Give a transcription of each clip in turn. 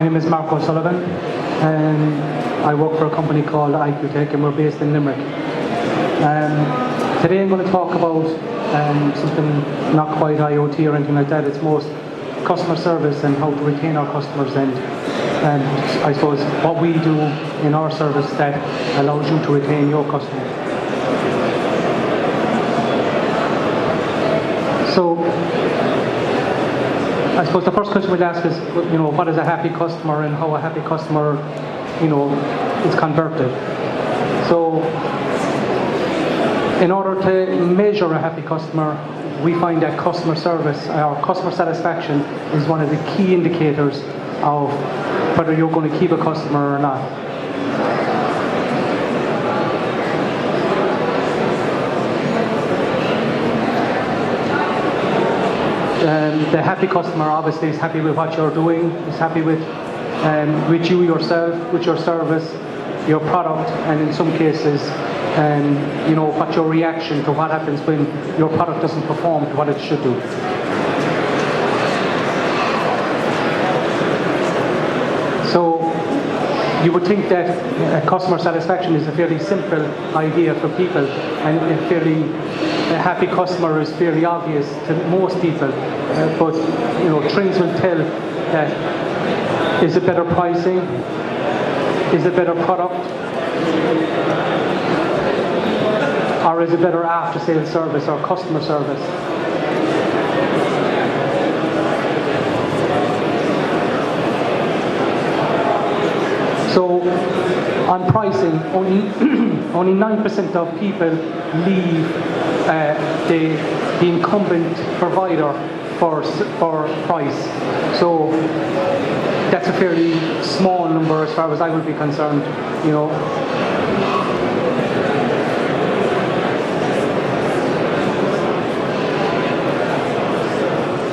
name is Mark O'Sullivan, and I work for a company called iQuTech, and we're based in Limerick. Today I'm going to talk about something not quite IoT or anything like that. It's most customer service and how to retain our customers, and I suppose what we do in our service that allows you to retain your customers. So I suppose the first question we'd ask is, what is a happy customer and how a happy customer, is converted. So in order to measure a happy customer, we find that customer service or customer satisfaction is one of the key indicators of whether you're going to keep a customer or not. The happy customer obviously is happy with what you're doing, is happy with you yourself, with your service, your product, and in some cases, what your reaction to what happens when your product doesn't perform to what it should do. So you would think that customer satisfaction is a fairly simple idea for people, and a happy customer is fairly obvious to most people, but trends will tell that is it better pricing, is it better product, or is it better after-sales service or customer service? So on pricing, only 9% of people leave the incumbent provider for price. So that's a fairly small number as far as I would be concerned.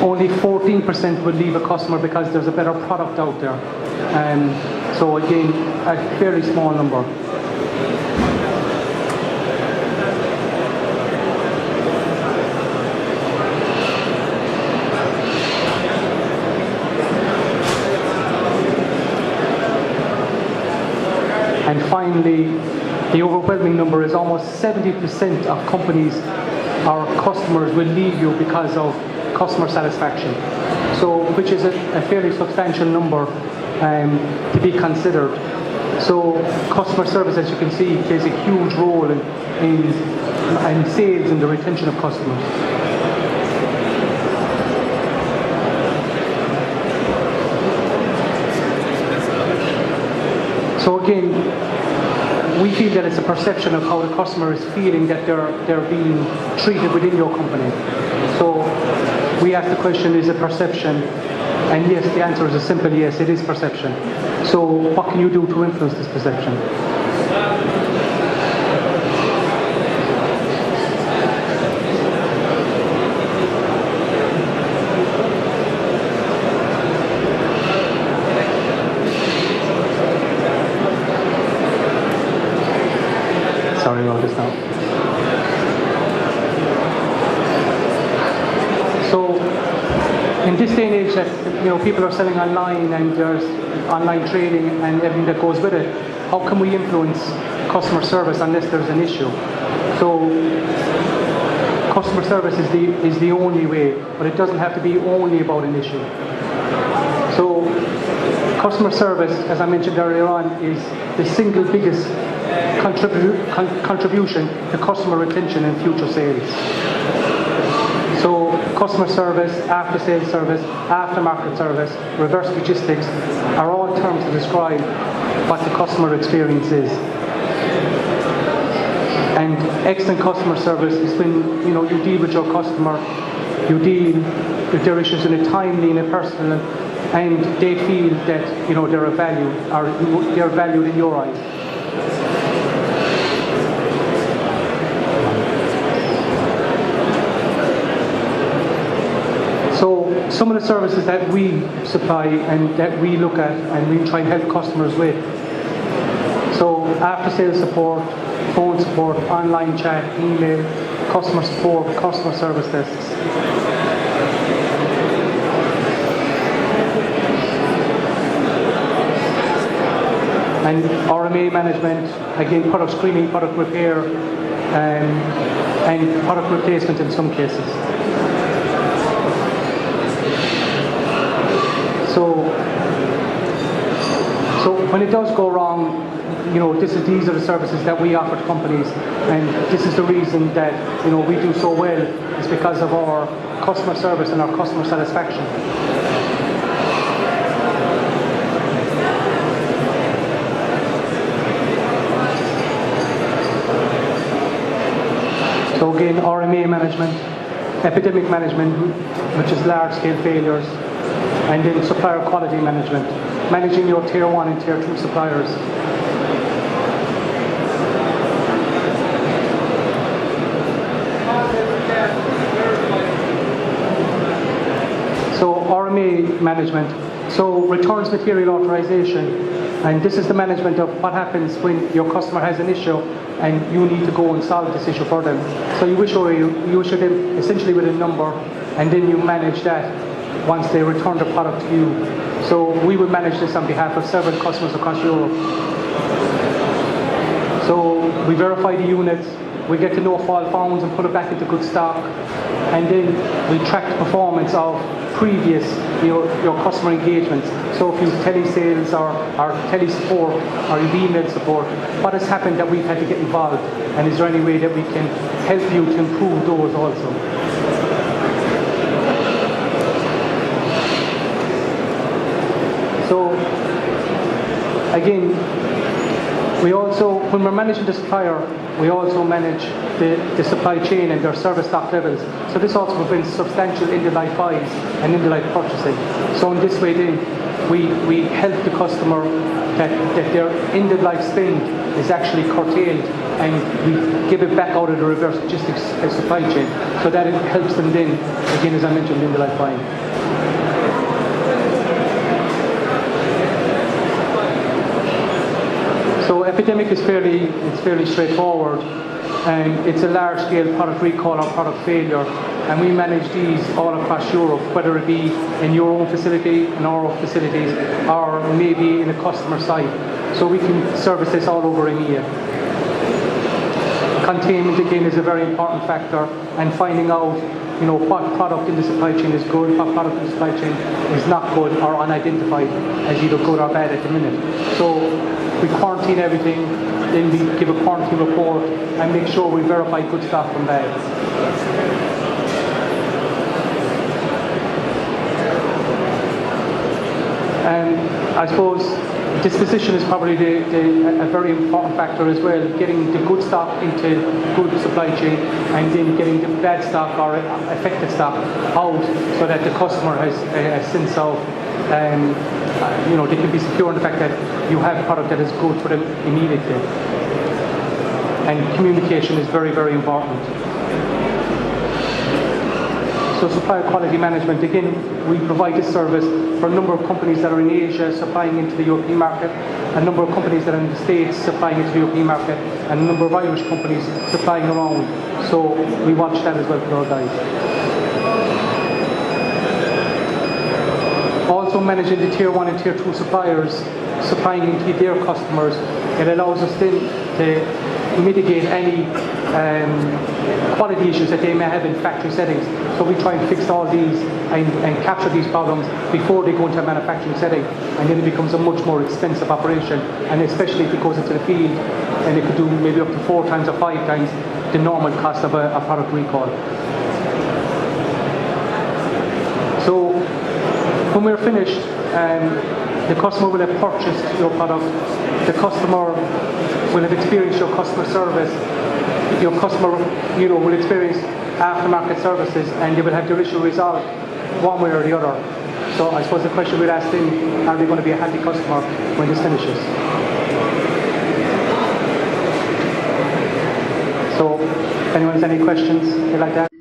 Only 14% would leave a customer because there's a better product out there. So again, a fairly small number. And finally, the overwhelming number is almost 70% of companies or customers will leave you because of customer satisfaction. So, which is a fairly substantial number to be considered. So, customer service, as you can see, plays a huge role in sales and the retention of customers. So again, we feel that it's a perception of how the customer is feeling that they're being treated within your company. So we ask the question, is it perception? And yes, the answer is a simple yes, it is perception. So what can you do to influence this perception? Sorry about this now. So, in this day and age that people are selling online and there's online trading and everything that goes with it, how can we influence customer service unless there's an issue? So, customer service is the only way, but it doesn't have to be only about an issue. So, customer service, as I mentioned earlier on, is the single biggest contribution to customer retention and future sales. So customer service, after-sales service, aftermarket service, reverse logistics are all terms to describe what the customer experience is. And excellent customer service is when you deal with your customer, you deal with their issues in a timely and a personal, and they feel that they're valued, or they're valued in your eyes. So some of the services that we supply and that we look at and we try and help customers with. So after-sales support, phone support, online chat, email, customer support, customer service desks. And RMA management, again, product screening, product repair, and product replacement in some cases. So when it does go wrong, these are the services that we offer to companies, and this is the reason that we do so well. It's because of our customer service and our customer satisfaction. So again, RMA management, epidemic management, which is large-scale failures, and then supplier quality management, managing your tier 1 and tier 2 suppliers. So RMA management, so returns material authorization, and this is the management of what happens when your customer has an issue and you need to go and solve this issue for them. So you issue them essentially with a number, and then you manage that once they return the product to you. So we will manage this on behalf of several customers across Europe. So we verify the units, we get the no fault founds and put it back into good stock, and then we track the performance of previous your customer engagements. So if you telesales or tele support or email support, what has happened that we've had to get involved, and is there any way that we can help you to improve those also? So again, we also, when we're managing the supplier, we also manage the supply chain and their service stock levels. So this also prevents substantial end-of-life buys and end-of-life purchasing. So in this way then, we help the customer that their end-of-life spend is actually curtailed, and we give it back out of the reverse logistics supply chain. So that it helps them then, again, as I mentioned, end-of-life buying. So epidemic is fairly straightforward, and it's a large-scale product recall or product failure, and we manage these all across Europe, whether it be in your own facility, in our own facilities, or maybe in a customer site. So we can service this all over EMEA. Containment again is a very important factor, and finding out what product in the supply chain is good, what product in the supply chain is not good or unidentified as either good or bad at the minute. So we quarantine everything, then we give a quarantine report and make sure we verify good stuff from bad. And I suppose disposition is probably a very important factor as well, getting the good stock into good supply chain and then getting the bad stock or affected stock out so that the customer has a sense of, they can be secure in the fact that you have a product that is good for them immediately. And communication is very, very important. So supplier quality management, again, we provide this service for a number of companies that are in Asia supplying into the European market, a number of companies that are in the States supplying into the European market, and a number of Irish companies supplying around. So we watch that as well for our guys. Also managing the tier 1 and tier 2 suppliers supplying into their customers, it allows us then to mitigate any quality issues that they may have in factory settings. So we try and fix all these and capture these problems before they go into a manufacturing setting, and then it becomes a much more expensive operation, and especially if it goes into the field, and it could do maybe up to 4 times or 5 times the normal cost of a product recall. So when we're finished, the customer will have purchased your product, the customer will have experienced your customer service, your customer will experience aftermarket services, and they will have their issue resolved one way or the other. So I suppose the question we'd ask them, are they going to be a happy customer when this finishes? So if anyone has any questions they'd like to ask?